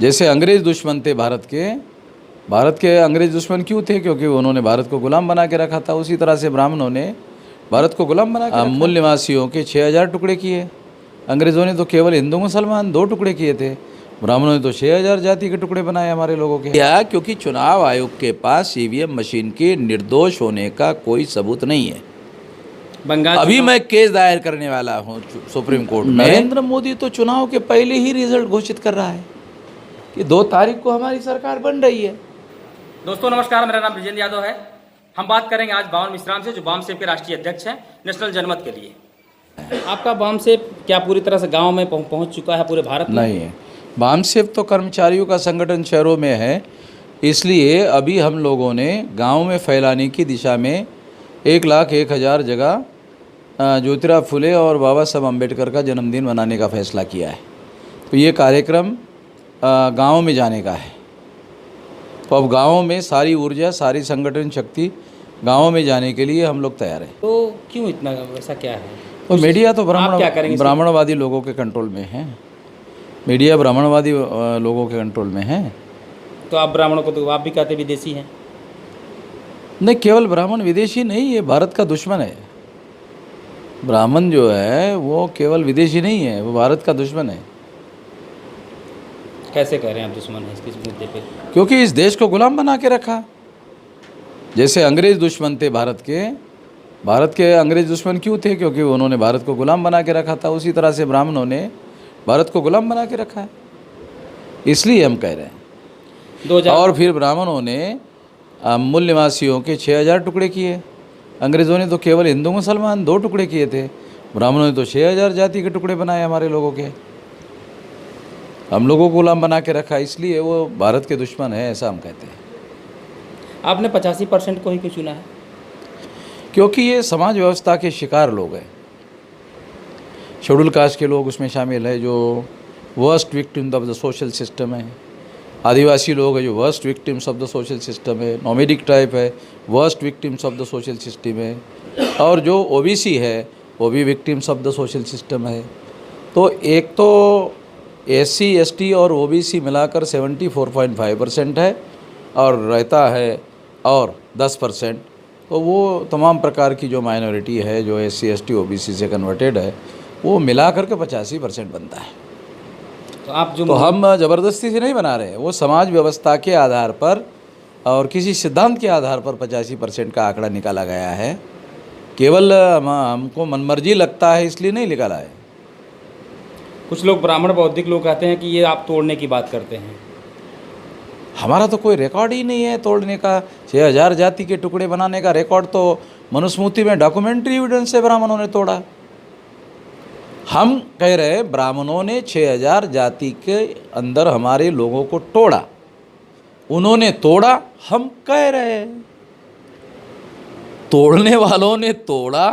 जैसे अंग्रेज़ दुश्मन थे भारत के अंग्रेज़ दुश्मन क्यों थे? क्योंकि उन्होंने भारत को गुलाम बना के रखा था। उसी तरह से ब्राह्मणों ने भारत को गुलाम बना के मूल निवासियों के 6000 टुकड़े किए। अंग्रेज़ों ने तो केवल हिंदू मुसलमान 2 टुकड़े किए थे, ब्राह्मणों ने तो 6000 जाति के टुकड़े बनाए हमारे लोगों के। क्या? क्योंकि चुनाव आयोग के पास ईवीएम मशीन के निर्दोष होने का कोई सबूत नहीं है। बंगाल अभी मैं केस दायर करने वाला हूँ सुप्रीम कोर्ट में। नरेंद्र मोदी तो चुनाव के पहले ही रिजल्ट घोषित कर रहा है कि 2 तारीख को हमारी सरकार बन रही है। दोस्तों नमस्कार, मेरा नाम ब्रिजेंद्र यादव है। हम बात करेंगे आज बावन मिश्राम से, जो वामसेप के राष्ट्रीय अध्यक्ष हैं नेशनल जनमत के लिए। आपका वामसेप क्या पूरी तरह से गांव में पहुंच चुका है पूरे भारत में? नहीं है, वामसेप तो कर्मचारियों का संगठन शहरों में है, इसलिए अभी हम लोगों ने गांव में फैलाने की दिशा में 1,01,000 जगह ज्योतिराव फुले और बाबा साहब अम्बेडकर का जन्मदिन मनाने का फैसला किया है। तो ये कार्यक्रम गाँव में जाने का है। तो अब गाँव में सारी ऊर्जा, सारी संगठन शक्ति गाँव में जाने के लिए हम लोग तैयार हैं। तो क्यों इतना, ऐसा क्या है? तो मीडिया तो ब्राह्मणवादी लोगों के कंट्रोल में है। मीडिया ब्राह्मणवादी लोगों के कंट्रोल में है। तो आप ब्राह्मणों को तो आप भी कहते विदेशी हैं? नहीं, केवल ब्राह्मण विदेशी नहीं है, भारत का दुश्मन है। ब्राह्मण जो है वो केवल विदेशी नहीं है, वो भारत का दुश्मन है। कैसे कह रहे हैं आप दुश्मन है इस मुद्दे पे? क्योंकि इस देश को गुलाम बना के रखा। जैसे अंग्रेज़ दुश्मन थे भारत के अंग्रेज़ दुश्मन क्यों थे? क्योंकि उन्होंने भारत को गुलाम बना के रखा था। उसी तरह से ब्राह्मणों ने भारत को गुलाम बना के रखा है, इसलिए हम कह रहे हैं। और फिर ब्राह्मणों ने मूल निवासियों के 6000 टुकड़े किए। अंग्रेज़ों ने तो केवल हिंदू मुसलमान 2 टुकड़े किए थे, ब्राह्मणों ने तो 6000 जाति के टुकड़े बनाए हमारे लोगों के। हम लोगों को गुलाम बना के रखा, इसलिए वो भारत के दुश्मन है, ऐसा हम कहते हैं। आपने 85% को ही क्यों चुना है? क्योंकि ये समाज व्यवस्था के शिकार लोग हैं। शेड्यूल कास्ट के लोग उसमें शामिल है, जो worst victims of the social system है। आदिवासी लोग हैं जो worst victims of the social system है। नोमैडिक ट्राइब है, worst victims of the social system है। और जो ओबीसी है वो भी victims of the social system है। तो एक तो एससी एसटी और ओबीसी मिलाकर 74.5% है, और रहता है और 10%। तो वो तमाम प्रकार की जो माइनॉरिटी है, जो एससी एसटी ओबीसी से कन्वर्टेड है, वो मिला करके 85% बनता है। तो हम ज़बरदस्ती से नहीं बना रहे हैं, वो समाज व्यवस्था के आधार पर और किसी सिद्धांत के आधार पर 85% का आंकड़ा निकाला गया है। केवल हमको मनमर्जी लगता है इसलिए नहीं निकाला है। कुछ लोग ब्राह्मण बौद्धिक लोग कहते हैं कि ये आप तोड़ने की बात करते हैं। हमारा तो कोई रिकॉर्ड ही नहीं है तोड़ने का। 6000 जाति के टुकड़े बनाने का रिकॉर्ड तो मनुस्मृति में डॉक्यूमेंट्री एविडेंस से ब्राह्मणों ने तोड़ा। हम कह रहे हैं ब्राह्मणों ने 6000 जाति के अंदर हमारे लोगों को तोड़ा, उन्होंने तोड़ा। हम कह रहे हैं तोड़ने वालों ने तोड़ा,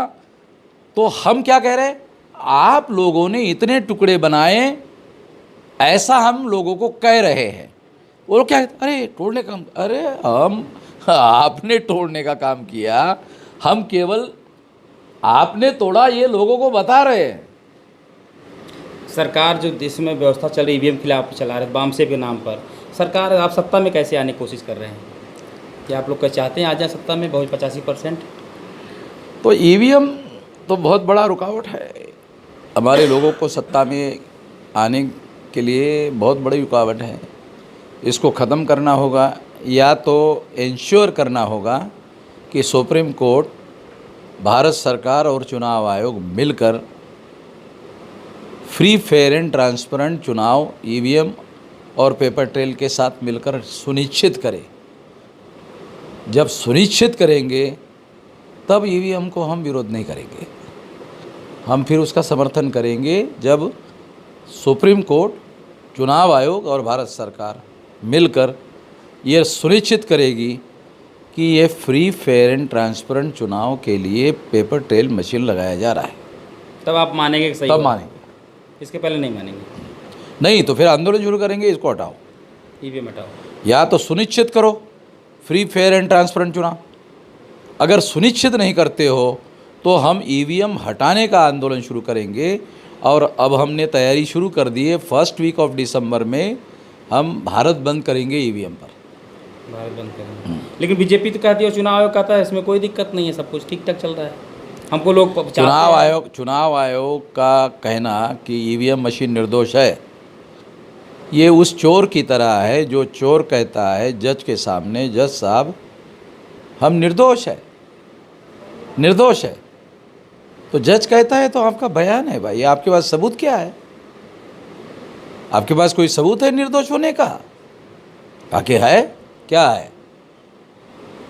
तो हम क्या कह रहे हैं? आप लोगों ने इतने टुकड़े बनाए, ऐसा हम लोगों को कह रहे हैं। वो लोग क्या, अरे तोड़ने का, अरे हम आपने तोड़ने का काम किया, हम केवल आपने तोड़ा ये लोगों को बता रहे हैं। सरकार जो देश में व्यवस्था चल रही ईवीएम खिलाफ चला रहे वामसेप के नाम पर, सरकार आप सत्ता में कैसे आने की कोशिश कर रहे हैं? क्या आप लोग क्या चाहते हैं आ जाए सत्ता में बहुत 85%? तो ईवीएम तो बहुत बड़ा रुकावट है हमारे लोगों को सत्ता में आने के लिए, बहुत बड़ी रुकावट है। इसको ख़त्म करना होगा, या तो इंश्योर करना होगा कि सुप्रीम कोर्ट, भारत सरकार और चुनाव आयोग मिलकर फ्री फेयर एंड ट्रांसपेरेंट चुनाव ईवीएम और पेपर ट्रेल के साथ मिलकर सुनिश्चित करे। जब सुनिश्चित करेंगे तब ईवीएम को हम विरोध नहीं करेंगे, हम फिर उसका समर्थन करेंगे जब सुप्रीम कोर्ट, चुनाव आयोग और भारत सरकार मिलकर ये सुनिश्चित करेगी कि ये फ्री फेयर एंड ट्रांसपेरेंट चुनाव के लिए पेपर ट्रेल मशीन लगाया जा रहा है। तब आप मानेंगे? सही, तब मानेंगे। इसके पहले नहीं मानेंगे? नहीं तो फिर आंदोलन शुरू करेंगे, इसको हटाओ, ईवीएम हटाओ। या तो सुनिश्चित करो फ्री फेयर एंड ट्रांसपेरेंट चुनाव। अगर सुनिश्चित नहीं करते हो तो हम ईवीएम हटाने का आंदोलन शुरू करेंगे। और अब हमने तैयारी शुरू कर दी है, फर्स्ट वीक ऑफ दिसंबर में हम भारत बंद करेंगे ईवीएम पर। भारत बंद करेंगे, लेकिन बीजेपी तो कहती है, चुनाव आयोग कहता है इसमें कोई दिक्कत नहीं है, सब कुछ ठीक ठाक चल रहा है। हमको लोग चुनाव आयोग का कहना कि ईवीएम मशीन निर्दोष है, ये उस चोर की तरह है जो चोर कहता है जज के सामने, जज साहब हम निर्दोष है, निर्दोष है। तो जज कहता है तो आपका बयान है भाई, आपके पास सबूत क्या है? आपके पास कोई सबूत है निर्दोष होने का? बाकी है क्या है?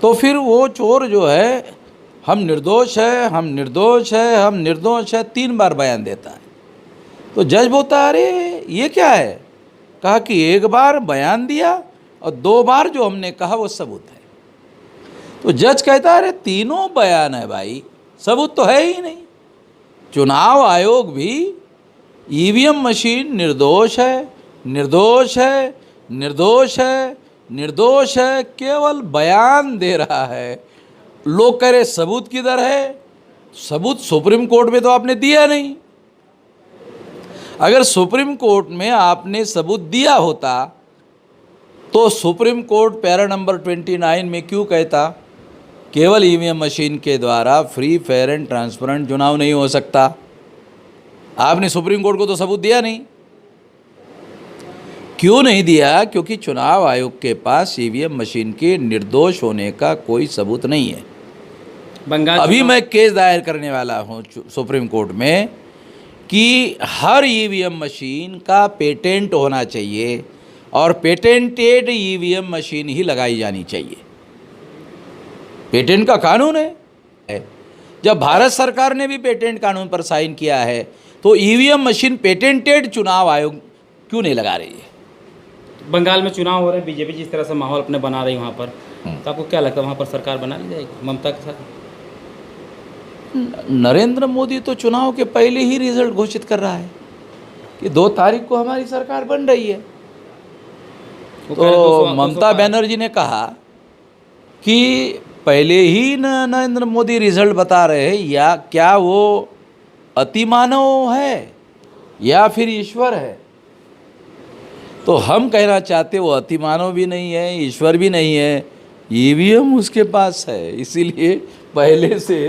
तो फिर वो चोर जो है हम निर्दोष है, हम निर्दोष है, हम निर्दोष है 3 बार बयान देता है। तो जज बोलता है अरे ये क्या है? कहा कि 1 बार बयान दिया और 2 बार जो हमने कहा वो सबूत है। तो जज कहता है अरे तीनों बयान है भाई, सबूत तो है ही नहीं। चुनाव आयोग भी ईवीएम मशीन निर्दोष है, निर्दोष है, निर्दोष है, निर्दोष है, केवल बयान दे रहा है। लोग कह रहे सबूत किधर है? सबूत सुप्रीम कोर्ट में तो आपने दिया नहीं। अगर सुप्रीम कोर्ट में आपने सबूत दिया होता तो सुप्रीम कोर्ट पैरा नंबर 29 में क्यों कहता केवल ईवीएम मशीन के द्वारा फ्री, फेयर एंड ट्रांसपेरेंट चुनाव नहीं हो सकता? आपने सुप्रीम कोर्ट को तो सबूत दिया नहीं। क्यों नहीं दिया? क्योंकि चुनाव आयोग के पास ईवीएम मशीन के निर्दोष होने का कोई सबूत नहीं है। बंगाल अभी मैं केस दायर करने वाला हूँ सुप्रीम कोर्ट में कि हर ईवीएम मशीन का पेटेंट होना चाहिए और पेटेंटेड ईवीएम मशीन ही लगाई जानी चाहिए। पेटेंट का कानून है। जब भारत सरकार ने भी पेटेंट कानून पर साइन किया है तो ईवीएम मशीन पेटेंटेड चुनाव आयोग क्यों नहीं लगा रही है? बंगाल में चुनाव हो रहे हैं, बीजेपी जिस तरह से माहौल अपने बना रही है वहाँ पर, तो आपको क्या लगता है वहाँ पर सरकार बना ली जाएगी ममता के साथ? नरेंद्र मोदी तो चुनाव के पहले ही रिजल्ट घोषित कर रहा है कि 2 तारीख को हमारी सरकार बन रही है। तो ममता बनर्जी ने कहा कि पहले ही नरेंद्र मोदी रिजल्ट बता रहे हैं, या क्या वो अतिमानव है या फिर ईश्वर है? तो हम कहना चाहते वो अतिमानव भी नहीं है, ईश्वर भी नहीं है, ईवीएम उसके पास है, इसीलिए पहले से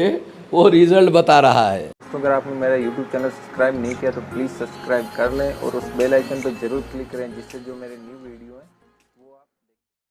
वो रिजल्ट बता रहा है। तो अगर आपने मेरा YouTube चैनल सब्सक्राइब नहीं किया तो प्लीज़ सब्सक्राइब कर लें और उस बेल आइकन पर जरूर क्लिक करें, जिससे जो मेरे न्यू